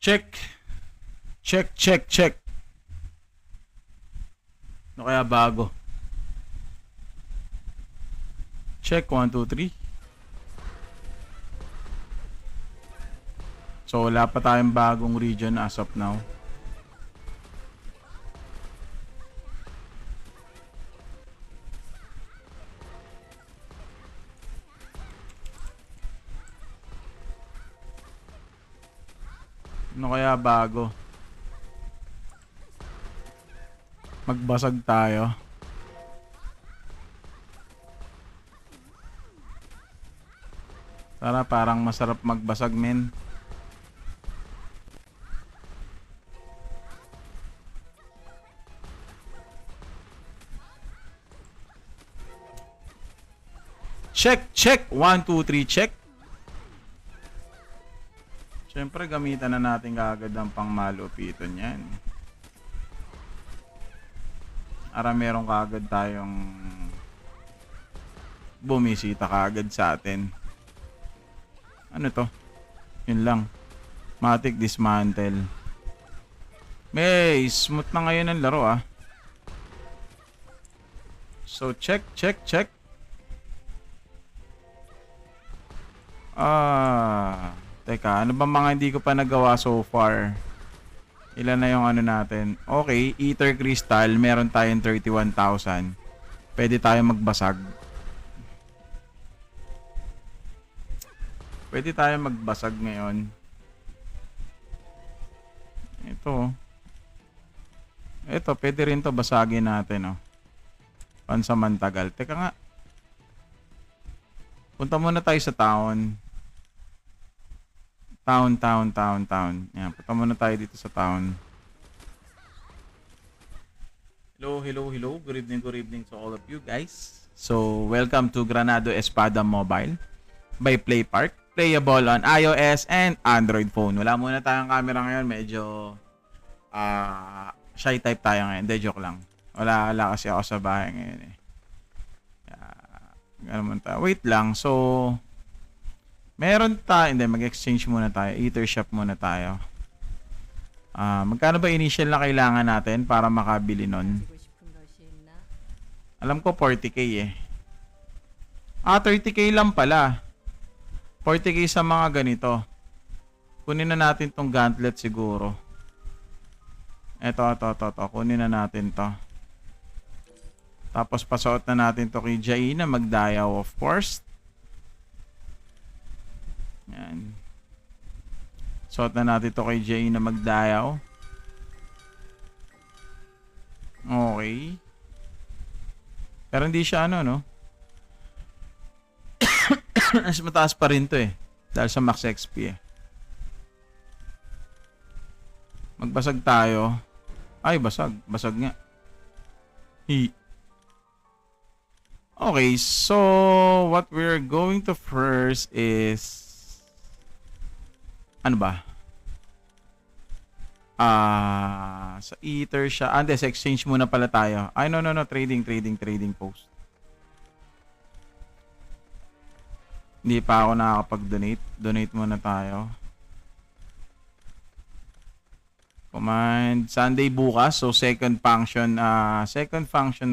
Check. Check, check, check. Ano kaya bago? Check, 1, 2, 3. So, wala pa tayong bagong region as of now. Ano kaya bago? Magbasag tayo. Tara, parang masarap magbasag, men. Check, check. 1, 2, 3, check. Siyempre, gamitan na natin kaagad ang pangmalupiton yan. Ara, meron kaagad tayong bumisita kaagad sa atin. Ano to? Yun lang. Matic dismantle. May smooth na ngayon ang laro ah. So, check, check, check. Teka, ano ba mga hindi ko pa nagawa so far? Ilan na yung ano natin? Okay, Ether Crystal, meron tayong 31,000. Pwede tayong magbasag. Pwede tayong magbasag ngayon. Ito, pwede rin to basagin natin, oh. Pansamantagal. Teka nga. Punta muna tayo sa town. Town. Yan, punta muna tayo dito sa town. Hello. Good evening to all of you guys. So, welcome to Granado Espada Mobile by PlayPark. Playable on iOS and Android phone. Wala muna tayong camera ngayon. Medyo shy type tayo ngayon. Hindi, joke lang. Wala kasi ako sa bahay ngayon eh. Ganun tayo. Wait lang. So, meron tayo. Hindi, mag-exchange muna tayo. Ether shop muna tayo. Magkano ba initial na kailangan natin para makabili nun? Alam ko 40k eh. 30k lang pala. 40k sa mga ganito. Kunin na natin tong gauntlet siguro. Ito. Kunin na natin to. Tapos pasuot na natin to kay Jaina magdayaw, of course. Yan. Suot na natin to kay Jaina magdayaw. Okay. Pero hindi siya ano, no? Mas mataas pa rin to eh. Dahil sa max XP eh. Magbasag tayo. Ay, basag. Basag nga. Okay, so what we're going to first is ano ba? Sa Ether siya. Sa exchange muna pala tayo. Ay, no. Trading post. Hindi pa ako nakakapag-donate. Donate muna tayo. Command. Sunday bukas. So, second function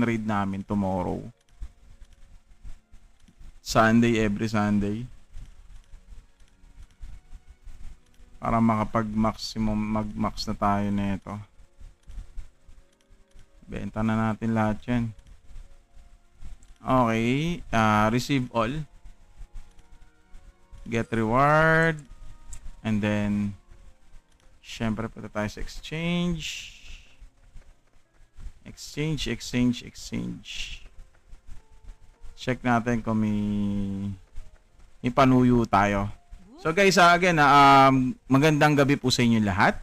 raid namin tomorrow. Every Sunday. Para mag-max na tayo na ito. Benta na natin lahat yan. Okay. Receive all. Get reward. And then, syempre, punta tayo sa exchange. Exchange. Check natin kung may panuyo tayo. So guys, again, magandang gabi po sa inyo lahat.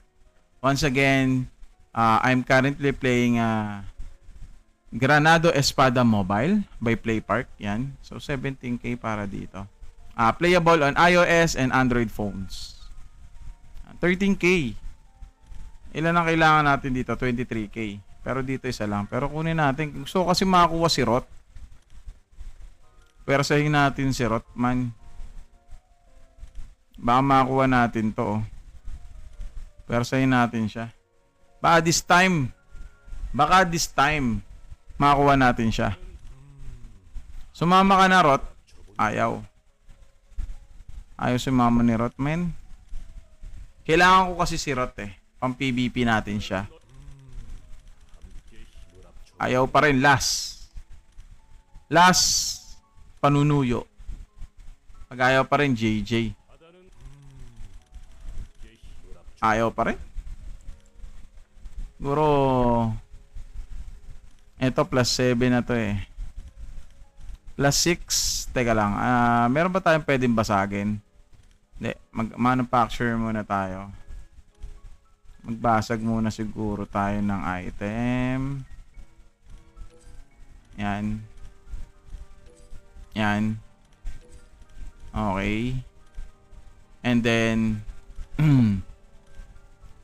Once again, I'm currently playing Granado Espada Mobile by PlayPark. Yan. So 17k para dito. Playable on iOS and Android phones. 13k. Ilan ang kailangan natin dito? 23k. Pero dito isa lang. Pero kunin natin. Gusto kasi makakuha si Rot. Pero sahin natin si Rotman. Baka makakuha natin to. Pwersahin natin siya. Baka this time, makakuha natin siya. Sumama ka na, Rot. Ayaw. Ayaw sumama ni Rot, men. Kailangan ko kasi si Rot eh. Pang PvP natin siya. Ayaw pa rin. Last, panunuyo. Pag ayaw pa rin, JJ. Ayaw pa rin. Siguro, eto plus 7 na to eh. Plus 6. Teka lang. Meron ba tayong pwedeng basagin? Hindi. Manufacture muna tayo. Magbasag muna siguro tayo ng item. Yan. Yan. Okay. And then,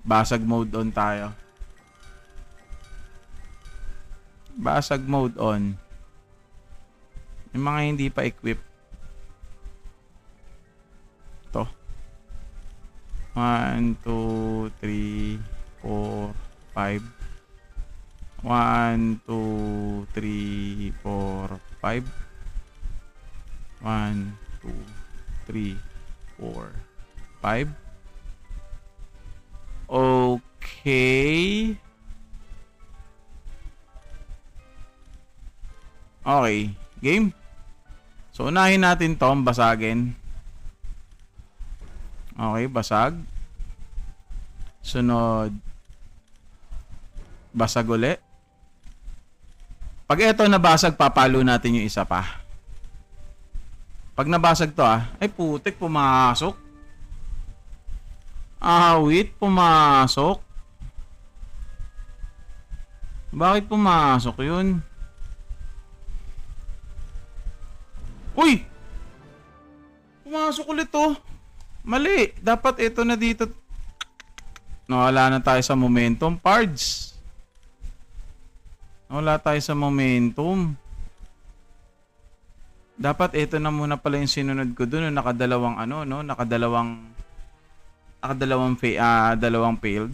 basag mode on tayo. Basag mode on. Yung mga hindi pa equip. Ito. 1, 2, 3, 4, 5. 1, 2, 3, 4, 5. 1, 2, 3, 4, 5. Okay. Okay. Game. So, unahin natin to. Basagin. Okay. Basag. Sunod. Basag uli. Pag ito nabasag, papalo natin yung isa pa. Pag nabasag to ay putik, pumasok. Awit, pumasok. Bakit pumasok yun? Uy! Pumasok ulit to. Mali. Dapat ito na dito. Nawala na tayo sa momentum. Pards. Nawala tayo sa momentum. Dapat ito na muna pala yung sinunod ko dun. Nakadalawang dalawang failed.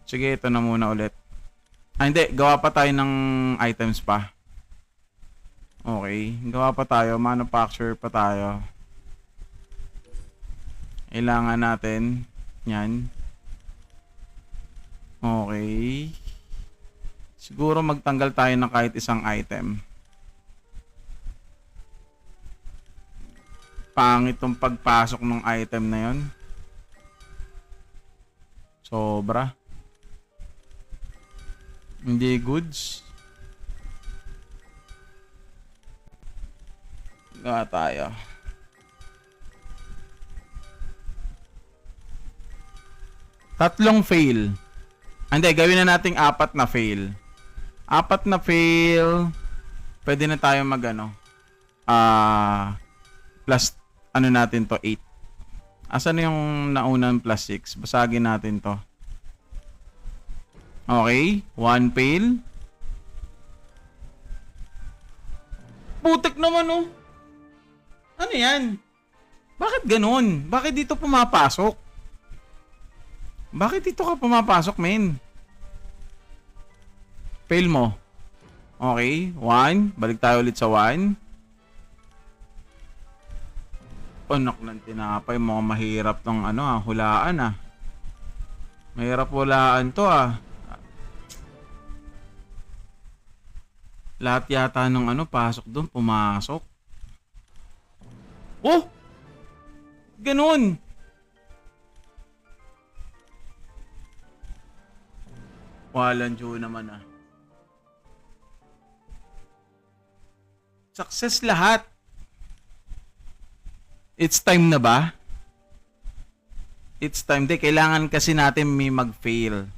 Sige, ito na muna ulit. Hindi. Gawa pa tayo ng items pa. Okay. Gawa pa tayo. Manufacture pa tayo. Kailangan natin. Yan. Okay. Siguro magtanggal tayo ng kahit isang item. Pangit tong pagpasok ng item na yon. Sobra. Hindi goods. Gawa tayo. Tatlong fail. Hindi, gawin na nating 4 na fail. 4 na fail. Pwede na tayo mag plus ano natin to, 8. Asan yung naunang plus 6? Basagin natin to. Okay, 1 fail. Putik naman oh. Ano yan? Bakit ganun? Bakit dito pumapasok? Bakit dito ka pumapasok, men? Fail mo. Okay, 1. Balik tayo ulit sa 1. Panak ng tinapay. Mga mahirap tong hulaan Mahirap hulaan to Lahat yata ng pasok doon, pumasok. Oh! Ganun! Walang Diyo naman Success lahat. It's time na ba? It's time. Kailangan kasi natin may mag-fail.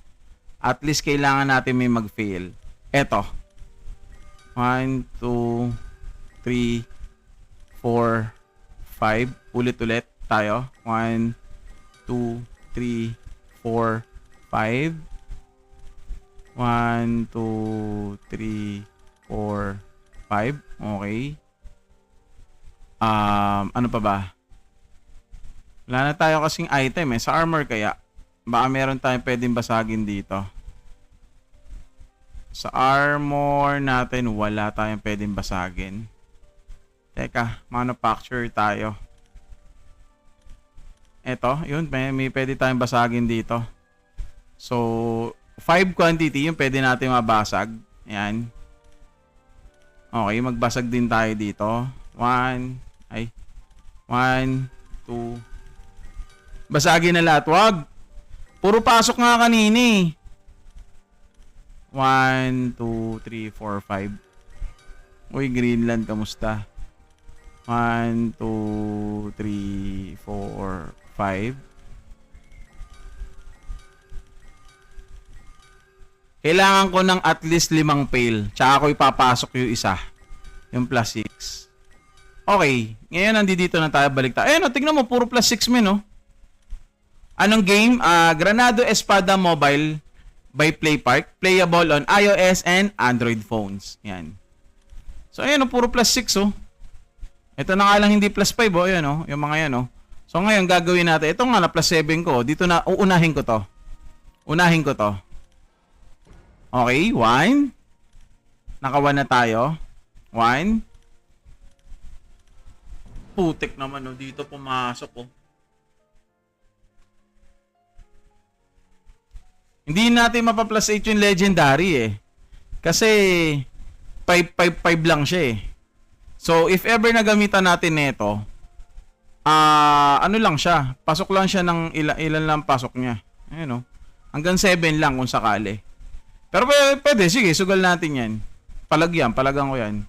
At least kailangan natin may mag-fail. Eto. 1, 2, 3, 4, 5. Ulit-ulit tayo. 1, 2, 3, 4, 5. 1, 2, 3, 4, 5. Okay. Ano pa ba? Wala na tayo kasing item Sa armor kaya. Baka meron tayong pwedeng basagin dito. Sa armor natin, wala tayong pwedeng basagin. Teka, manufacture tayo. Eto, yun, may pwede tayong basagin dito. So, 5 quantity yung pwede natin mabasag. Ayan. Okay, magbasag din tayo dito. 1, 2. Basagin na lahat. Wag! Puro pasok nga kanina eh. 1, 2, 3, 4, 5. Uy, Greenland, kamusta? 1, 2, 3, 4, 5. Kailangan ko ng at least 5 pail. Tsaka ako ipapasok yung isa. Yung plus 6. Okay. Ngayon, nandito na tayo. Balik tayo. Ayun, tignan mo. Puro plus 6 men, no? Anong game? Granado Espada Mobile by PlayPark. Playable on iOS and Android phones. Yan. So, ayun, puro plus 6, oh. Ito na nga lang hindi plus 5, oh. Ayun, oh. Yung mga yan, oh. So, ngayon, gagawin natin. Ito nga na plus 7 ko. Dito na, uunahin ko to. Unahin ko to. Okay, 1. Naka 1 na tayo. 1. Putik naman, oh. Dito pumasok, oh. Hindi natin mapa-plus 8 yung legendary eh. Kasi 555 lang siya eh. So if ever nagamitan natin nito, ano lang siya, pasok lang siya ng ilan lang pasok niya. Ayun oh. Hanggang 7 lang kung sakali. Pero pwede, sige, sugal natin 'yan. Palagan ko 'yan.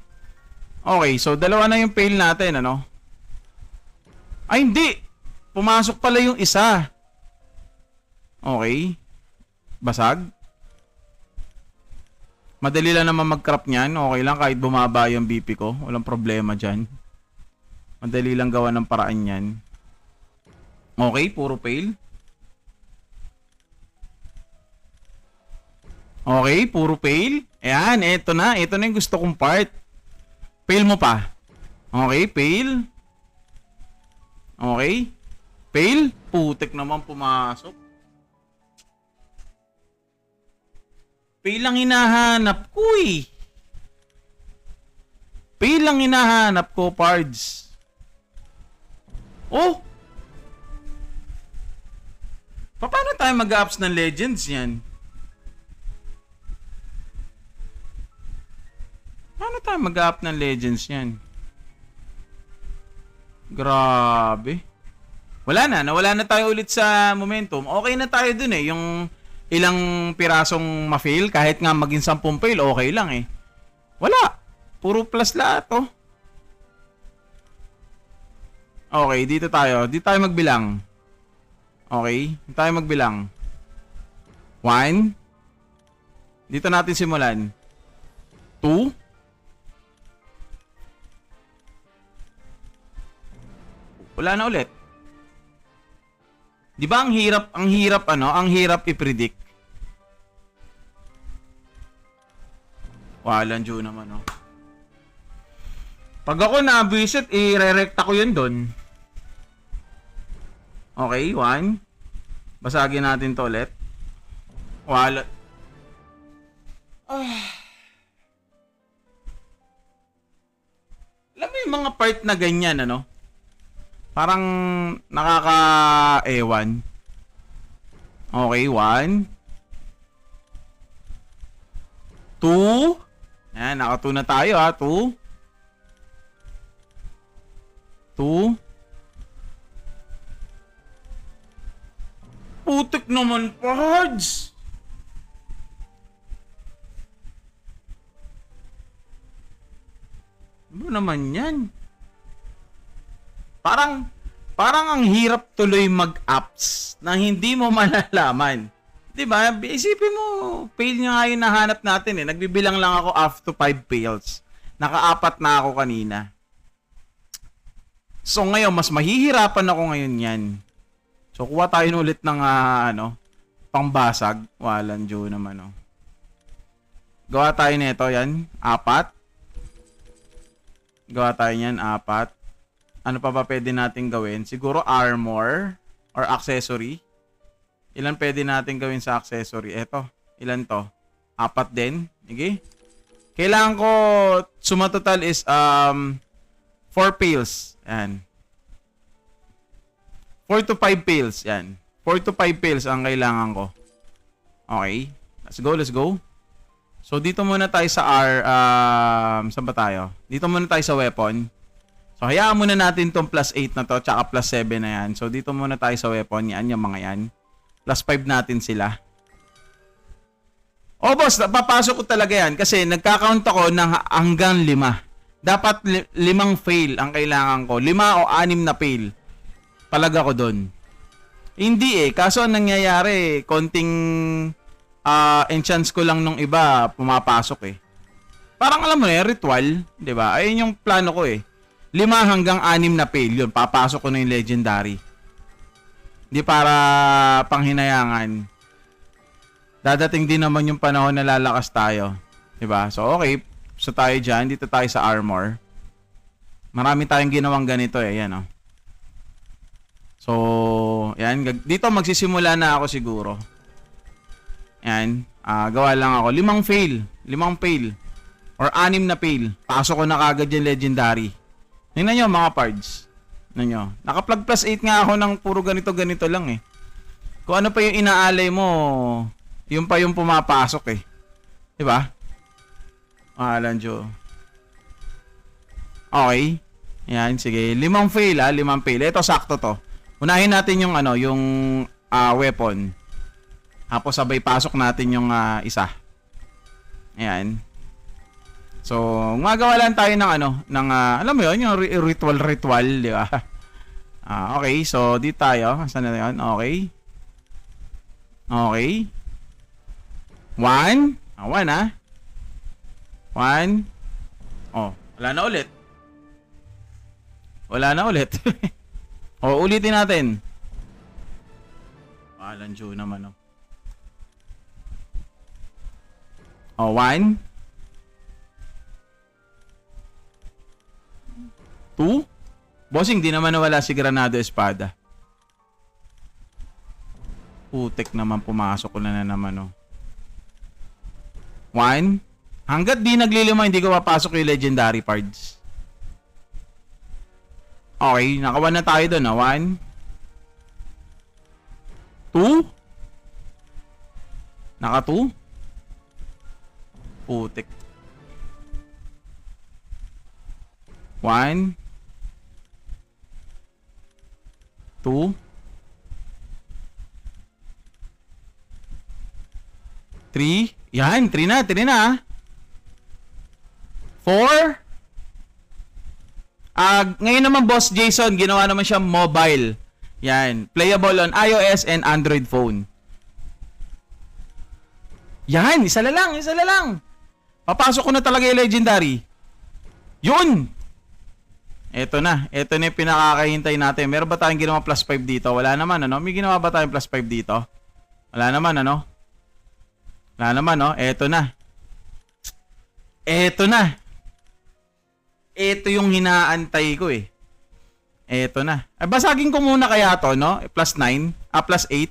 Okay, so dalawa na yung fail natin, ano? Ay hindi. Pumasok pala yung isa. Okay. Basag. Madali lang naman mag-crop niyan. Okay lang kahit bumaba yung BP ko. Walang problema dyan. Madali lang gawa ng paraan yan. Okay, puro fail. Okay, puro fail. Ayan, eto na. Eto na yung gusto kong part. Fail mo pa. Okay, fail. Okay. Fail. Putik naman pumasok. Fail lang hinahanap ko eh. Fail lang hinahanap ko, pards. Oh! Paano tayo mag-ups ng legends yan? Paano tayo mag-up ng legends yan? Grabe. Nawala na tayo ulit sa momentum. Okay na tayo dun eh, yung ilang pirasong ma-fail, kahit nga maging 10 fail, okay lang eh. Wala. Puro plus lahat, oh. Okay, dito tayo. Dito tayo magbilang. Okay, dito tayo magbilang. 1. Dito natin simulan. 2. Wala na ulit. Di ba ang hirap i-predict. Walang Diyo naman, oh. Pag ako na-visit, i-re-recta ko yun doon. Okay, 1. Basagin natin to ulit. Wala. Alam mo yung mga part na ganyan, ano? Parang nakaka-ewan. Okay, 1. 2. Ayan, naka-2 na tayo ha. 2. 2. Putik naman, pards! Ano naman yan? Parang ang hirap tuloy mag-ups na hindi mo malalaman. 'Di ba? Isipin mo, fail niya nga yung nahanap natin eh. Nagbibilang lang ako up to 5 fails. Naka-4 na ako kanina. So ngayon, mas mahihirapan ako ngayon yan. So kuha tayo ulit ng pangbasag. Walang Diyo naman, oh. Gawa tayo nito, yan. 4. Gawa tayo niyan, 4. Ano pa ba pwede natin gawin? Siguro armor or accessory. Ilan pwede natin gawin sa accessory? Eto, ilan to? 4 din. Okay? Kailangan ko, suma total is 4 pails. Yan. 4 to 5 pails. Yan. 4 to 5 pails ang kailangan ko. Okay. Let's go. So, dito muna tayo sa saan ba tayo? Dito muna tayo sa weapon. So, hayaan muna natin tong plus 8 na to, tsaka plus 7 na yan. So, dito muna tayo sa weapon. Yan, yung mga yan. Plus 5 natin sila. Oh, boss, papasok ko talaga yan kasi nagka-count ako ng hanggang 5. Dapat 5 fail ang kailangan ko. 5 o 6 na fail. Palag ako doon. Hindi kaso ang nangyayari, konting enchants ko lang nung iba, pumapasok Parang alam mo ritual, 'di ba? Ayun yung plano ko 5 hanggang 6 na fail, yun, papasok ko na yung legendary. Hindi para panghinayangan. Dadating din naman yung panahon na lalakas tayo, 'di ba? So okay, so tayo diyan, dito tayo sa armor. Marami tayong ginawang ganito yan So, yan, dito magsisimula na ako siguro. Yan, gawa lang ako 5 fail or 6 na fail. Pasok ko na kagad yung legendary. Tingnan nyo mga pards. Tingnan nyo. Naka-plug plus 8 nga ako ng puro ganito lang Kung ano pa yung inaalay mo, yung pa yung pumapasok Diba? Alanjo. Okay. Yan, sige. 5 fail 5 fail. Ito, sakto to. Unahin natin yung yung weapon. Tapos sabay pasok natin yung isa. Ayan. So, gumagawa lang tayo ng alam mo yun, yung ritual, di ba? Okay, so dito tayo. Saan na yun? Okay. Okay. 1. 1 1. Oh, wala na ulit. Wala na ulit. O, ulitin natin. Alanjo naman O, 1. 2. Bossing, di naman nawala si Granado Espada. Putek naman, pumasok ko na naman 1. Hanggat di naglilima, hindi ko papasok yung legendary parts. Okay, naka-1 na tayo doon 1. 2. Naka-2. Putik. 1. 2. 3. Yan, 3 na. 4. Ngayon naman, Boss Jason, ginawa naman siya mobile. Yan, playable on iOS and Android phone. Yan, isa na lang. Papasok ko na talaga yung legendary. Yun! Eto na yung pinakakahintay natin. Meron ba tayong ginawa plus 5 dito? Wala naman, May ginawa ba tayong plus 5 dito? Wala naman, Wala naman, Eto na. Ito yung hinaantay ko Eto na. Basagin ko muna kaya to, Plus 9, plus 8.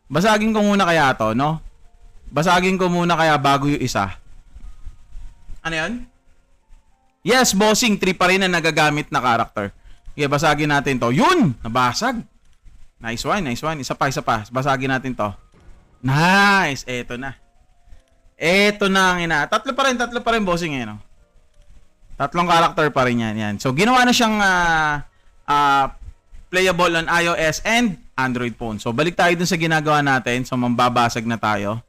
Basagin ko muna kaya to, Basagin ko muna kaya bago yung isa. Ano yan? Yes, bossing, 3 pa rin na nagagamit na character. Okay, basagin natin to. Yun! Nabasag. Nice one. Isa pa. Basagin natin to. Nice! Eto na ang tatlo pa rin, bossing Tatlong character pa rin yan. So, ginawa na siyang playable on iOS and Android phone. So, balik tayo dun sa ginagawa natin. So, mambabasag na tayo.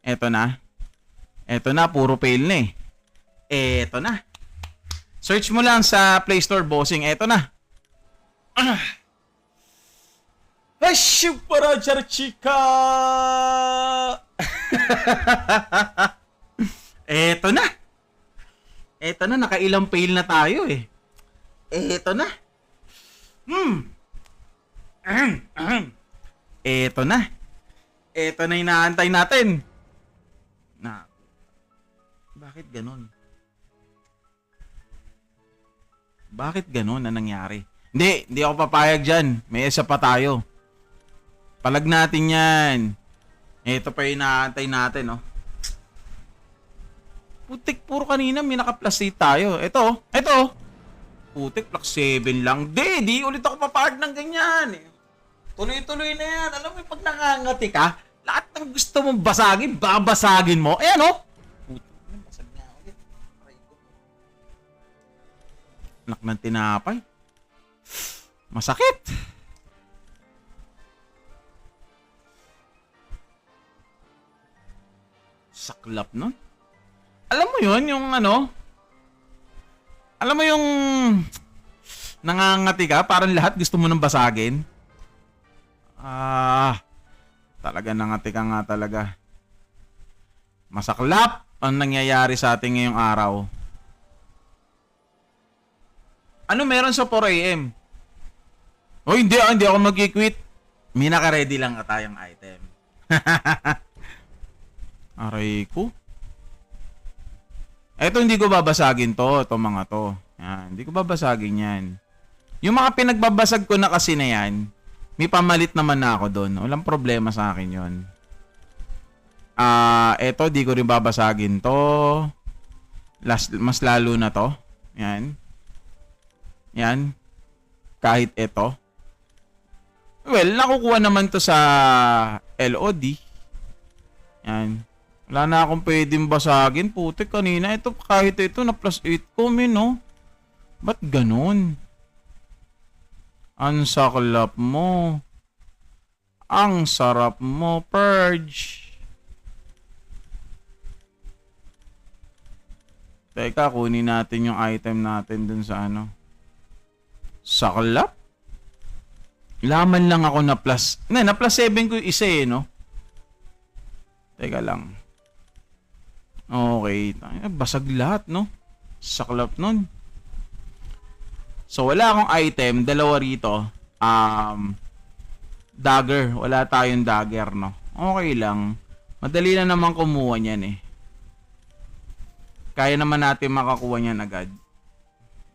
Eto na, puro fail na Eto na. Search mo lang sa Play Store, bossing. Eto na. Ashu para charchika. Eto na, nakailang fail na tayo Eto na. Eto na yung inaantay natin. Bakit ganon na nangyari? Hindi ako papayag dyan. May isa pa tayo. Palag natin yan. Ito pa yung inaantay natin, oh. Putik, puro kanina may naka-plus 8 tayo. Ito. Putik, plus 7 lang. Di ulit ako papayag ng ganyan. Tuloy-tuloy na yan. Alam mo, pag nangangati ka, lahat ng gusto mong basagin, babasagin mo. Ayan, oh. Putik, basag nga ulit. Anak ng tinapay. Masakit. Saklap nun. Alam mo yun, yung ano? Alam mo yung nangangati ka, parang lahat gusto mo nang basagin? Talaga nangati ka nga talaga. Masaklap ang nangyayari sa atin ngayong araw. Ano meron sa 4 AM? Oh, hindi ako mag-quit. May naka-ready lang ka tayong item. Aray ko. Eto hindi ko babasagin to, itong mga to. Yan, hindi ko babasagin yan. Yung mga pinagbabasag ko na kasi na yan, may pamalit naman na ako doon. Walang problema sa akin yon. Eto, di ko rin babasagin to. Mas lalo na to. Yan. Yan. Kahit ito. Well, nakukuha naman to sa LOD. Yan. Wala na akong pwedeng basagin. Putik, kanina ito, kahit ito na plus 8 ko, no? Ba't ganun? Ang saklap mo. Ang sarap mo, Purge. Teka, kunin natin yung item natin dun sa ano. Saklap? Laman lang ako na plus. Na plus 7 ko yung isa no? Teka lang. Okay. Basag lahat, no? Saklap nun. So, wala akong item. Dalawa rito. Dagger. Wala tayong dagger, no? Okay lang. Madali na naman kumuha niyan, Kaya naman natin makakuha niyan agad.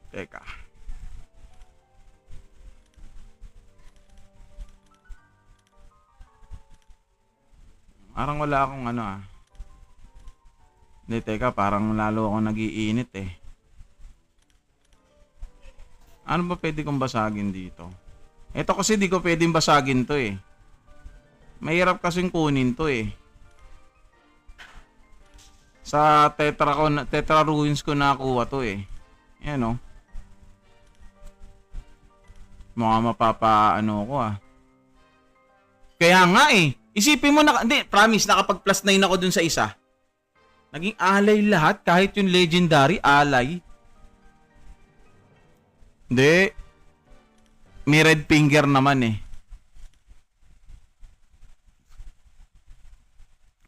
Teka. Parang wala akong ano, Hindi, teka. Parang lalo akong nag-iinit, Ano ba pwede kong basagin dito? Ito kasi di ko pwedeng basagin to, Mahirap kasing kunin to, Sa Tetra Ruins ko nakuha to, Ayan, Mga mapapaano ko, Kaya nga, Isipin mo na, hindi, promise, nakapag-plus 9 ako dun sa isa. Naging alay lahat, kahit yung legendary, alay. Hindi. May red finger naman,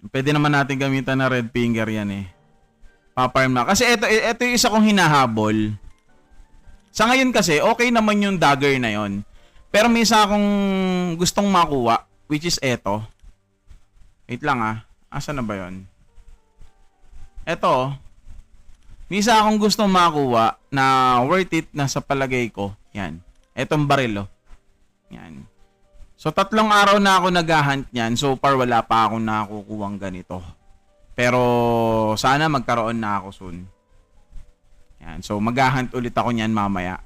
Pwede naman natin gamitan na red finger yan, Paparm na. Kasi ito yung isa kong hinahabol. Sa ngayon kasi, okay naman yung dagger na yon. Pero may isa akong gustong makuha, which is eto. Wait lang, Asa na ba yon? Eto, may isa akong gustong makuha na worth it na sa palagay ko. Yan. Etong baril, Yan. So, 3 araw na ako nag-hunt niyan. So far, wala pa akong nakukuhang ganito. Pero, sana magkaroon na ako soon. Yan. So, mag-hunt ulit ako niyan mamaya.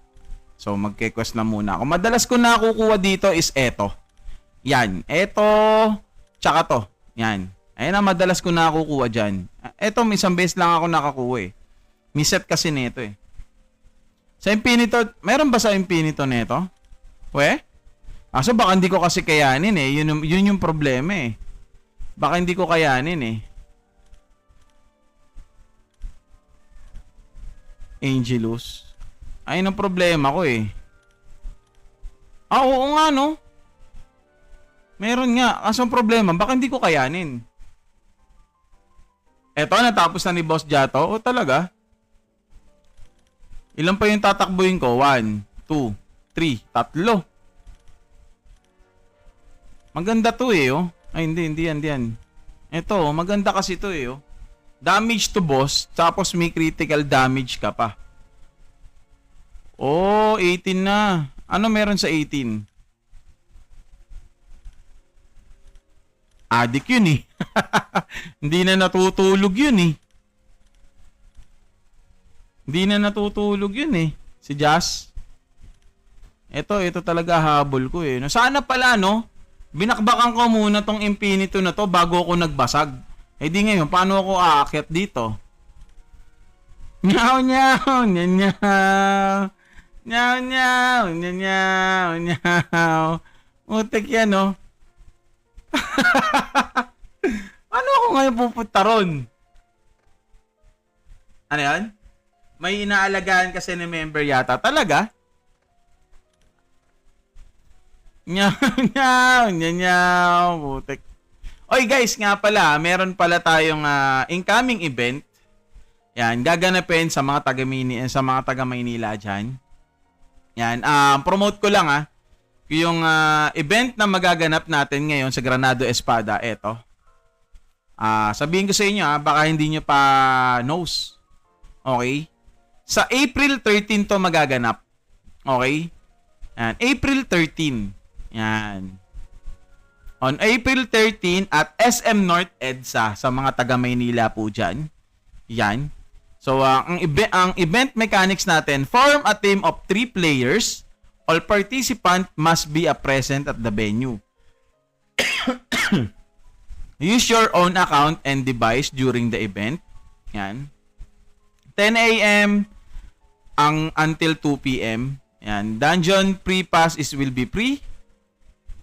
So, mag-quest na muna ako. Madalas ko nakukuha dito is eto. Yan. Eto, tsaka to. Yan. Ayan na, madalas ko nakukuha dyan. Eto, isang beses lang ako nakakuha, May set kasi nito, Sa Infinito, meron ba sa Infinito nito? So baka hindi ko kasi kayanin, Yun yung problema, Baka hindi ko kayanin, Angelus. Ayun ang problema ko, oo nga, no? Meron nga. Kaso ang problema, baka hindi ko kayanin. Eto, natapos na ni Boss Jato. O talaga? Ilan pa yung tatakbuhin ko? 1, 2, 3, 3. Maganda to, Ay, hindi yan. Eto, maganda kasi to, Damage to boss, tapos may critical damage ka pa. 18 na. Ano meron sa 18? Adik yun eh. Hindi na natutulog yun eh. Hindi na natutulog yun eh. Si Jazz. Ito talaga habol ko eh. No, sana pala no, binakbakan ko muna tong Infinito na to bago ako nagbasag. Eh di ngayon, paano ako aakyat dito? Nyaw, nyaw, nyaw, nyaw. Nyaw, nyaw, nyaw, nyaw, nyaw. Utek yan no. Paano ako ngayon pupunta ron? Ano yan? May inaalagaan kasi ni member yata. Talaga? Nyaw, nyaw, nyaw, nyaw. Putek. Oy guys, nga pala, meron pala tayong incoming event. Yan, gaganapin sa mga taga Maynila diyan. Yan, promote ko lang yung event na magaganap natin ngayon sa Granado Espada. Eto. Sabihin ko sa inyo baka hindi nyo pa knows. Okay? Sa April 13 to magaganap. Okay? Yan, April 13. Yan. On April 13 at SM North EDSA sa mga taga Maynila po dyan. Yan. So, ang event mechanics natin, form a team of 3 players. All participant must be present at the venue. Use your own account and device during the event. Yan. 10 a.m. until 2 p.m. Yan. Dungeon pre-pass will be free.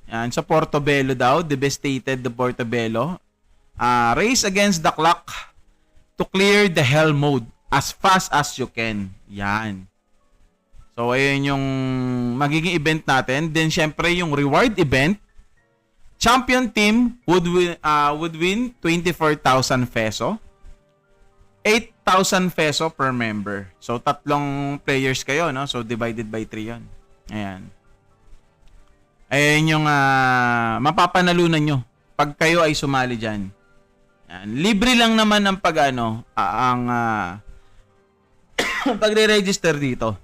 Yan, sa Portobello daw, devastated the Portobello. Race against the clock to clear the hell mode as fast as you can. Yan. So, ayun yung magiging event natin. Then, syempre, yung reward event. Champion team would win 24,000 peso. 8,000 peso per member. So, 3 players kayo, no? So, divided by 3 yun. Ayan. Ayan yung mapapanalunan nyo pag kayo ay sumali dyan. Yan. Libre lang naman ang pagre-register dito.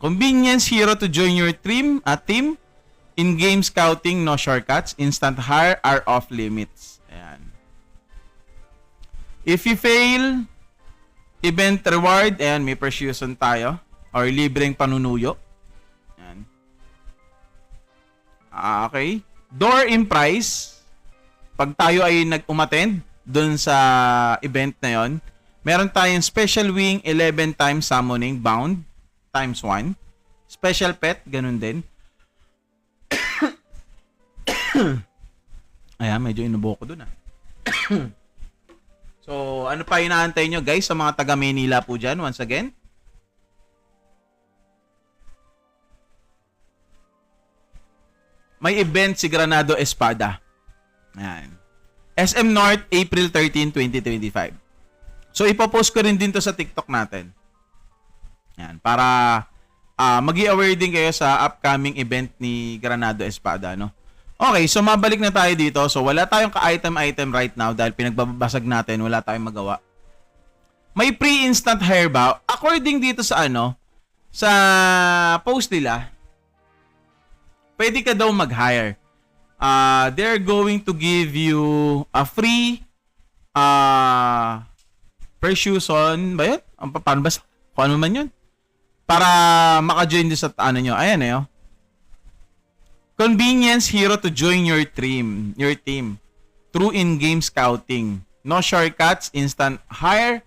Convenience hero to join your team. In-game scouting, no shortcuts. Instant hire are off limits. Ayan. If you fail, event reward. Ayan, may persuasion tayo. Or libreng panunuyo. Okay. Door in price. Pag tayo ay nag-umattend dun sa event na yon, meron tayong special wing 11 times summoning bound times 1. Special pet, ganun din. Ayan, medyo inubo ko dun So, ano pa inaantay nyo guys sa mga taga Manila po dyan once again? May event si Granado Espada. Ayan. SM North, April 13, 2025. So, ipopost ko rin din to sa TikTok natin. Ayan. Para mag-i-aware din kayo sa upcoming event ni Granado Espada, no? Okay, so mabalik na tayo dito. So, wala tayong ka-item right now dahil pinagbabasag natin, wala tayong magawa. May pre-instant hire ba? According dito sa sa post nila, pwede ka daw mag-hire. They're going to give you a free persuasion ba yun? Paano ba? Kung ano man yun? Para maka-join din sa nyo. Ayan eh. Convenience hero to join your team through in-game scouting. No shortcuts, instant hire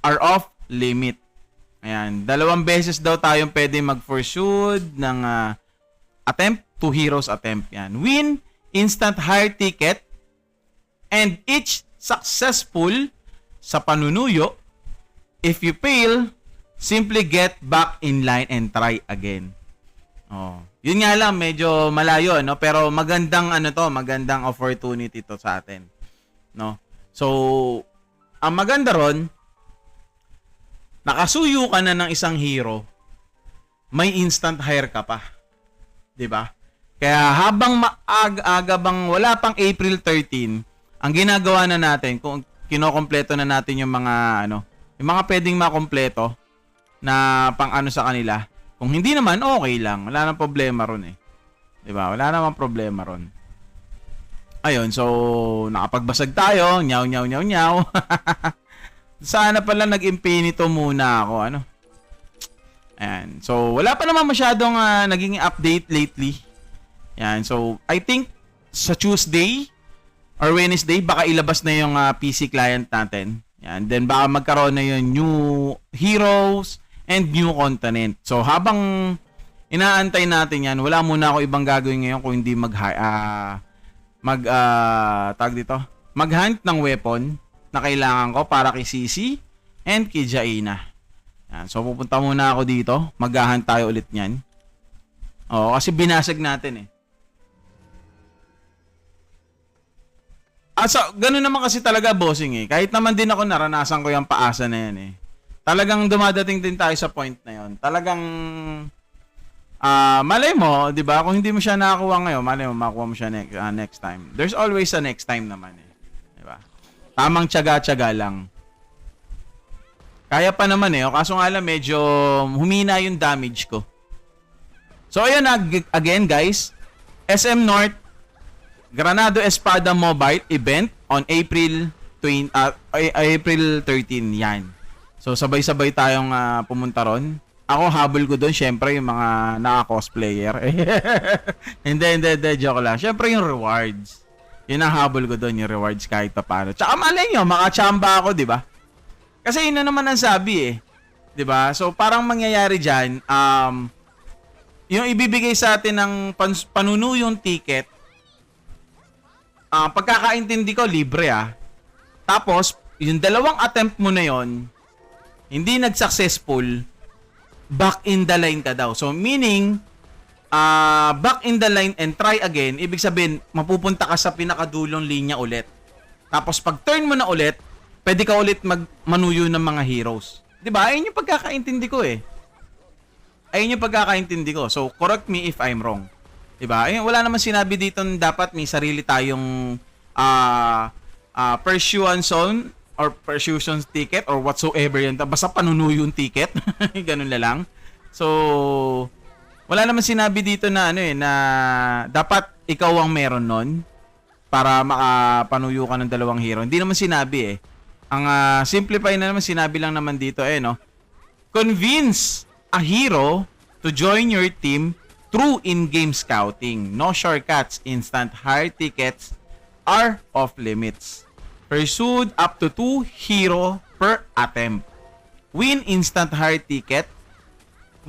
are off limit. Ayan. 2 beses daw tayong pwede mag-pursue ng attempt to heroes attempt. Yan. Win instant hire ticket and each successful sa panunuyo. If you fail, simply get back in line and try again. Oh. Yun nga lang, medyo malayo, no? Pero magandang magandang opportunity to sa atin. No? So, ang maganda ron, nakasuyo ka na ng isang hero, may instant hire ka pa. 'Di ba? Kaya habang maaga bang wala pang April 13, ang ginagawa na natin kung kinokompleto na natin yung mga yung mga pwedeng makompleto na pang sa kanila. Kung hindi naman okay lang, wala nang problema ron eh. 'Di ba? Wala namang problema ron. Ayun, so nakapagbasag tayo, nyaw nyaw nyaw nyaw. Sana pala nag-infinito muna ako, ano. Ayan. So wala pa naman masyadong naging update lately. Ayan, so I think sa Tuesday or Wednesday baka ilabas na yung PC client natin. Ayan, then baka magkaroon na yung new heroes and new content. So habang inaantay natin yan, wala muna ako ibang gagawin ngayon kung hindi tag dito, mag-hunt ng weapon na kailangan ko para kay Sisi and kay Jaina. Yan. So pupunta muna ako dito, mag-hunt tayo ulit niyan. Oo, kasi binasag natin eh. So, ganun naman kasi talaga bossing eh. Kahit naman din ako naranasan ko yung paasa na yan eh. Talagang dumadating din tayo sa point na yon. Talagang malay mo, 'di ba? Kung hindi mo siya nakakuha ngayon, malay mo makuha mo siya next time. There's always a next time naman eh. 'Di ba? Tamang tiyaga-tiyaga lang. Kaya pa naman eh. O, kaso nga lang medyo humina yung damage ko. So ayun again guys, SM North Granado Espada Mobile event on April 13 yan. So sabay-sabay tayong pumunta ron. Ako habol ko doon syempre yung mga naka-cosplayer. hindi, joke lang. Syempre yung rewards. Yun ang habol ko doon, yung rewards kahit pa paano. Tsaka malay nyo, makachamba ako, di ba? Kasi yun na naman ang sabi eh. Di ba? So parang mangyayari dyan, yung ibibigay sa atin ng panunuyong ticket, pagkakaintindi ko, libre ah. Tapos, yung dalawang attempt mo na yon, hindi nag-successful, back in the line ka daw. So, meaning, back in the line and try again, ibig sabihin, mapupunta ka sa pinakadulong linya ulit. Tapos, pag turn mo na ulit, pwede ka ulit manuyo ng mga heroes. Diba? Ayun yung pagkakaintindi ko eh. Ayun yung pagkakaintindi ko. So, correct me if I'm wrong. Diba? Ayun, wala naman sinabi dito dapat may sarili tayong Persuasion zone or persuasion ticket or whatsoever yan. Basta panunuyo yung ticket. Ganun na lang. So, wala naman sinabi dito na na dapat ikaw ang meron nun para makapanuyo ka ng dalawang hero. Hindi naman sinabi eh. Ang simplify na naman, sinabi lang naman dito convince a hero to join your team through in-game scouting. No shortcuts, instant hire tickets are off limits. Pursued up to 2 hero per attempt. Win instant hire ticket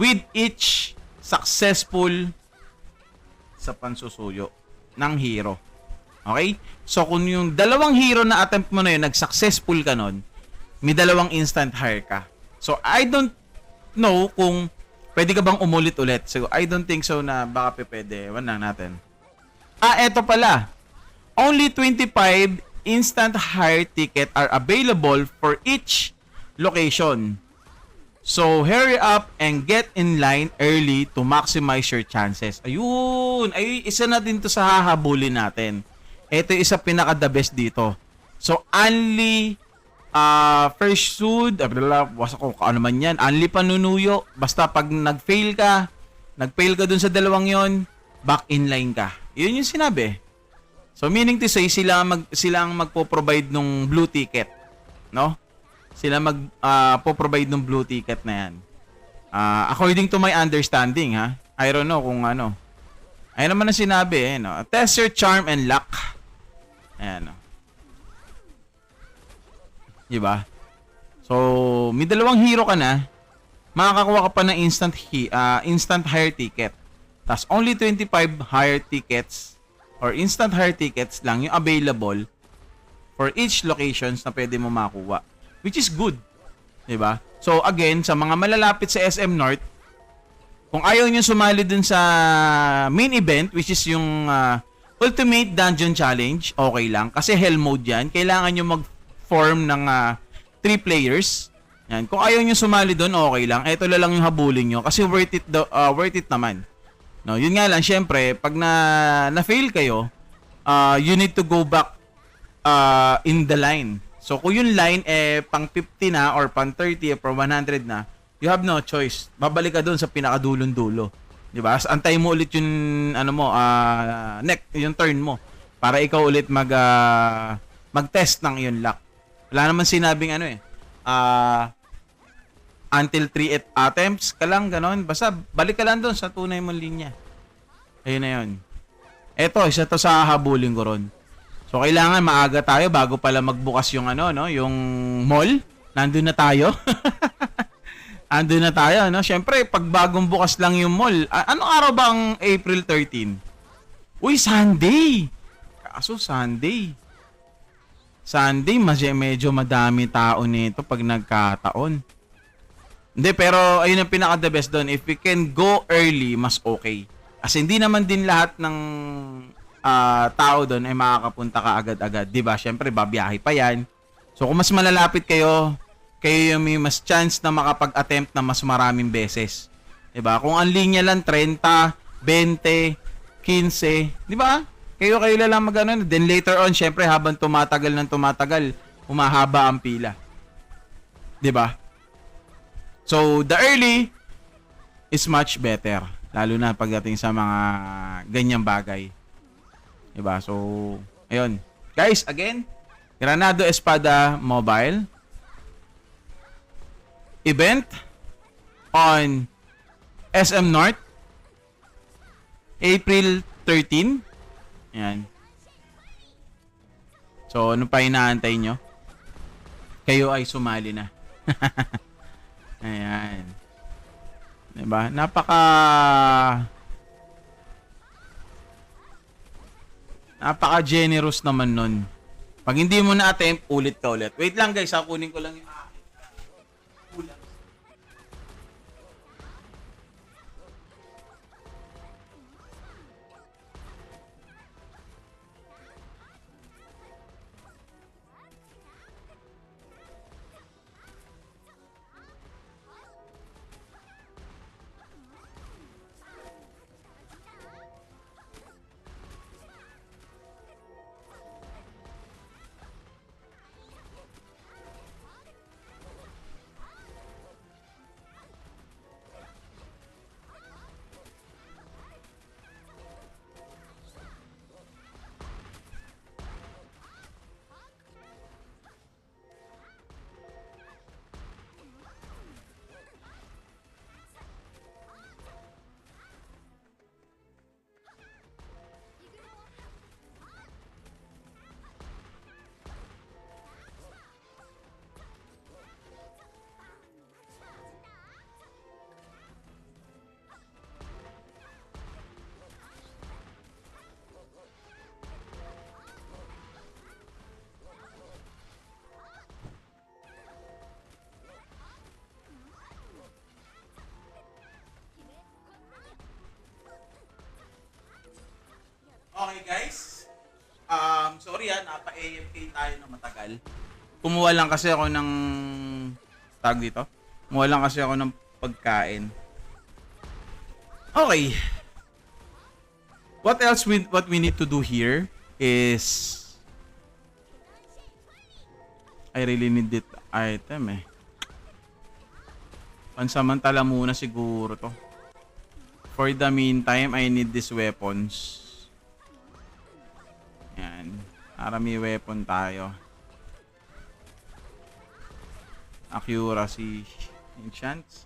with each successful sa pansusuyo ng hero. Okay? So kung yung dalawang hero na attempt mo na yun, nag-successful ka nun, may dalawang instant hire ka. So I don't know kung pwede ka bang umulit ulit. So I don't think so na baka pwede. Ewan lang natin. Eto pala. Only 25 instant hire ticket are available for each location. So hurry up and get in line early to maximize your chances. Ayun, ay isa na din to sa hahabulin natin. Ito yung isa pinaka the best dito. So only first shoot, wasa ko ano man yan, only panunuyo. Basta pag nag-fail ka dun sa dalawang yon, back in line ka. Yun yung sinabi. So meaning to say, sila ang magpo-provide ng blue ticket, no? Sila magpo-provide ng blue ticket na yan. According to my understanding, ha. I don't know kung ano. Ayun naman ang sinabi, no. Test your charm and luck. Ayan, no. Diba? So, may dalawang hero ka na, makakakuha ka pa ng instant hire ticket. Tas only 25 hire tickets or instant hire tickets lang yung available for each locations na pwede mo makuha. Which is good. Diba? So again, sa mga malalapit sa SM North, kung ayaw nyo sumali dun sa main event, which is yung Ultimate Dungeon Challenge, okay lang. Kasi hell mode yan. Kailangan nyo mag-form ng 3 players. Yan. Kung ayaw nyo sumali dun, okay lang. Ito lang yung habulin nyo. Kasi worth it naman. No, yun nga lang, syempre, pag na-fail kayo, you need to go back in the line. So, kung yung line pang 50 na or pang 30 or 100 na, you have no choice. Babalik ka doon sa pinakadulong-dulo. 'Di ba? Antay mo ulit yung yung turn mo. Para ikaw ulit mag-test ng iyong luck. Wala naman sinabing ano until 3 attempts ka lang, ganon. Basta balik ka lang doon sa tunay mong linya. Ayun na yun. Eto, isa to sa habulin ko ron. So, kailangan maaga tayo bago pala magbukas yung yung mall. Nandun na tayo. Andun na tayo, no? Siyempre, pag bagong bukas lang yung mall, anong araw ba ang April 13? Uy, Sunday! Kaso, Sunday. Sunday, medyo madami tao nito pag nagkataon. Hindi, pero ayun ang pinaka-the best doon. If we can go early, mas okay. Kasi hindi naman din lahat ng tao doon ay makakapunta ka agad-agad. Diba? Siyempre, babiyahe pa yan. So, kung mas malalapit kayo yung may mas chance na makapag-attempt na mas maraming beses. Diba? Kung ang linya lang 30, 20, 15, diba? Kayo lang mag-ano. Then later on, syempre, habang tumatagal, humahaba ang pila. Diba? So, the early is much better. Lalo na pagdating sa mga ganyang bagay. Diba? So, ayun. Guys, again, Granado Espada Mobile event on SM North April 13. Ayan. So, ano pa inaantay nyo? Kayo ay sumali na. Ayan. Diba? Napaka-generous naman nun. Pag hindi mo na-attempt, ulit ka ulit. Wait lang guys, kunin ko lang yung kulang. Okay guys. Sorry napa-AFK tayo na matagal. Kumuha lang kasi ako ng tag dito. Kumuha lang kasi ako ng pagkain. Okay. What we need to do here is I really need this item Pansamantala muna siguro to. For the meantime, I need these weapons. Yan. Para may weapon tayo. Accuracy. Enchants.